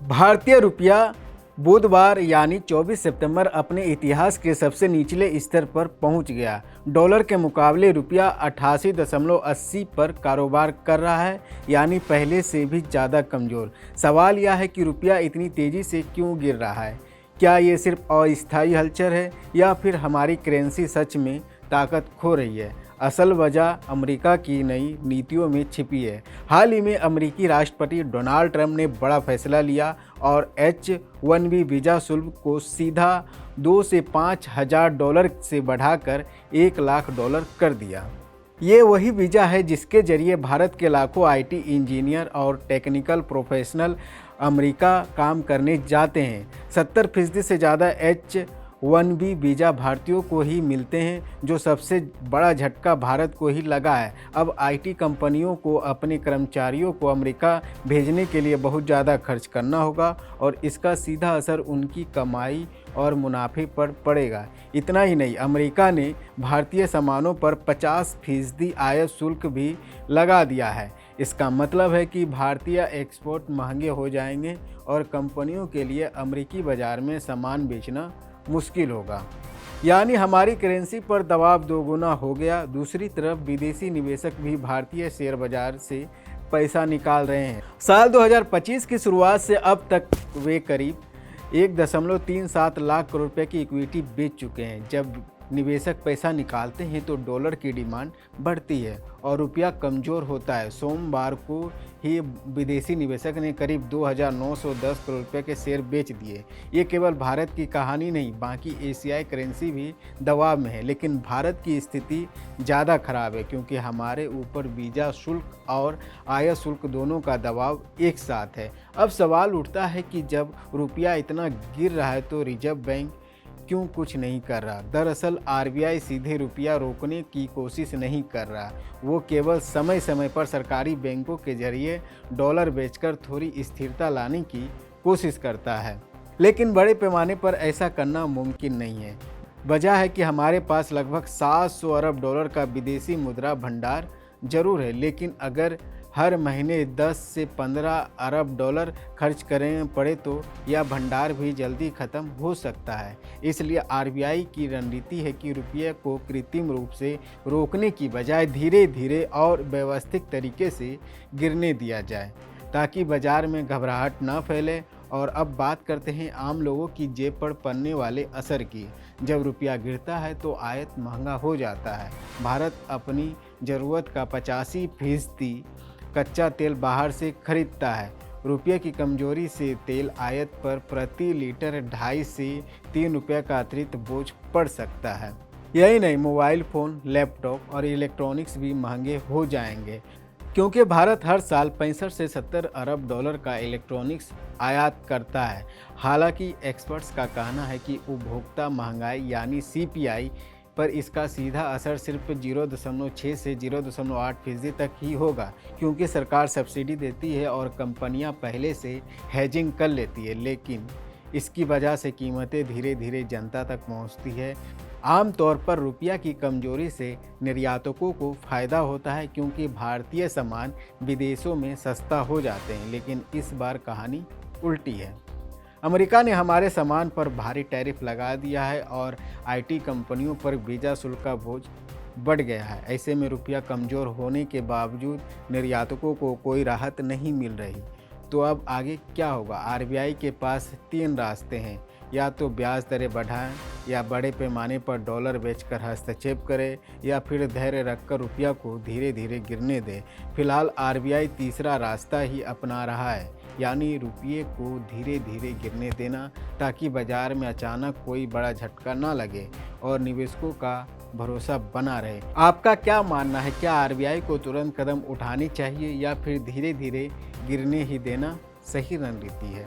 भारतीय रुपया बुधवार यानी 24 सितंबर अपने इतिहास के सबसे निचले स्तर पर पहुंच गया। डॉलर के मुकाबले रुपया 88.80 पर कारोबार कर रहा है, यानी पहले से भी ज़्यादा कमज़ोर। सवाल यह है कि रुपया इतनी तेज़ी से क्यों गिर रहा है? क्या ये सिर्फ अस्थायी हलचल है या फिर हमारी करेंसी सच में ताकत खो रही है? असल वजह अमेरिका की नई नीतियों में छिपी है। हाल ही में अमेरिकी राष्ट्रपति डोनाल्ड ट्रंप ने बड़ा फैसला लिया और H-1B वीज़ा शुल्क को सीधा 2 से $5,000 से बढ़ाकर $1,00,000 कर दिया। ये वही वीज़ा है जिसके जरिए भारत के लाखों IT इंजीनियर और टेक्निकल प्रोफेशनल अमेरिका काम करने जाते हैं। 70% से ज़्यादा H-1B वीज़ा भारतीयों को ही मिलते हैं, जो सबसे बड़ा झटका भारत को ही लगा है। अब IT कंपनियों को अपने कर्मचारियों को अमेरिका भेजने के लिए बहुत ज़्यादा खर्च करना होगा और इसका सीधा असर उनकी कमाई और मुनाफे पर पड़ेगा। इतना ही नहीं, अमेरिका ने भारतीय सामानों पर 50% आयात शुल्क भी लगा दिया है। इसका मतलब है कि भारतीय एक्सपोर्ट महंगे हो जाएंगे और कंपनियों के लिए अमेरिकी बाज़ार में सामान बेचना मुश्किल होगा, यानी हमारी करेंसी पर दबाव दोगुना हो गया। दूसरी तरफ विदेशी निवेशक भी भारतीय शेयर बाजार से पैसा निकाल रहे हैं। साल 2025 की शुरुआत से अब तक वे करीब 1.37 लाख करोड़ रुपए की इक्विटी बेच चुके हैं। जब निवेशक पैसा निकालते हैं तो डॉलर की डिमांड बढ़ती है और रुपया कमज़ोर होता है। सोमवार को ही विदेशी निवेशक ने करीब 2,910 करोड़ रुपए के शेयर बेच दिए। ये केवल भारत की कहानी नहीं, बाकी एशियाई करेंसी भी दबाव में है। लेकिन भारत की स्थिति ज़्यादा खराब है क्योंकि हमारे ऊपर वीज़ा शुल्क और आयात शुल्क दोनों का दबाव एक साथ है। अब सवाल उठता है कि जब रुपया इतना गिर रहा है तो रिजर्व बैंक क्यों कुछ नहीं कर रहा? दरअसल RBI सीधे रुपया रोकने की कोशिश नहीं कर रहा, वो केवल समय समय पर सरकारी बैंकों के जरिए डॉलर बेचकर थोड़ी स्थिरता लाने की कोशिश करता है। लेकिन बड़े पैमाने पर ऐसा करना मुमकिन नहीं है। वजह है कि हमारे पास लगभग 700 अरब डॉलर का विदेशी मुद्रा भंडार जरूर है, लेकिन अगर हर महीने 10 से 15 अरब डॉलर खर्च करने पड़े तो यह भंडार भी जल्दी ख़त्म हो सकता है। इसलिए RBI की रणनीति है कि रुपये को कृत्रिम रूप से रोकने की बजाय धीरे धीरे और व्यवस्थित तरीके से गिरने दिया जाए ताकि बाज़ार में घबराहट न फैले। और अब बात करते हैं आम लोगों की जेब पर पड़ने वाले असर की। जब रुपया गिरता है तो आयात महंगा हो जाता है। भारत अपनी ज़रूरत का 85% कच्चा तेल बाहर से खरीदता है। रुपये की कमजोरी से तेल आयात पर प्रति लीटर 2.5 से 3 रुपये का अतिरिक्त बोझ पड़ सकता है। यही नहीं, मोबाइल फ़ोन, लैपटॉप और इलेक्ट्रॉनिक्स भी महंगे हो जाएंगे क्योंकि भारत हर साल 65 से 70 अरब डॉलर का इलेक्ट्रॉनिक्स आयात करता है। हालांकि एक्सपर्ट्स का कहना है कि उपभोक्ता महंगाई यानी CPI पर इसका सीधा असर सिर्फ 0.6 से 0.8% तक ही होगा, क्योंकि सरकार सब्सिडी देती है और कंपनियां पहले से हेजिंग कर लेती है। लेकिन इसकी वजह से कीमतें धीरे धीरे जनता तक पहुंचती है। आमतौर पर रुपया की कमजोरी से निर्यातकों को फ़ायदा होता है क्योंकि भारतीय सामान विदेशों में सस्ता हो जाते हैं। लेकिन इस बार कहानी उल्टी है। अमेरिका ने हमारे सामान पर भारी टैरिफ लगा दिया है और IT कंपनियों पर वीज़ा शुल्क का बोझ बढ़ गया है। ऐसे में रुपया कमज़ोर होने के बावजूद निर्यातकों को कोई राहत नहीं मिल रही। तो अब आगे क्या होगा? RBI के पास 3 रास्ते हैं, या तो ब्याज दरें बढ़ाएं, या बड़े पैमाने पर डॉलर बेचकर हस्तक्षेप करें, या फिर धैर्य रखकर रुपया को धीरे धीरे गिरने दें। फिलहाल RBI तीसरा रास्ता ही अपना रहा है, यानी रुपये को धीरे धीरे गिरने देना ताकि बाज़ार में अचानक कोई बड़ा झटका ना लगे और निवेशकों का भरोसा बना रहे। आपका क्या मानना है? क्या RBI को तुरंत कदम उठानी चाहिए या फिर धीरे धीरे गिरने ही देना सही रणनीति है?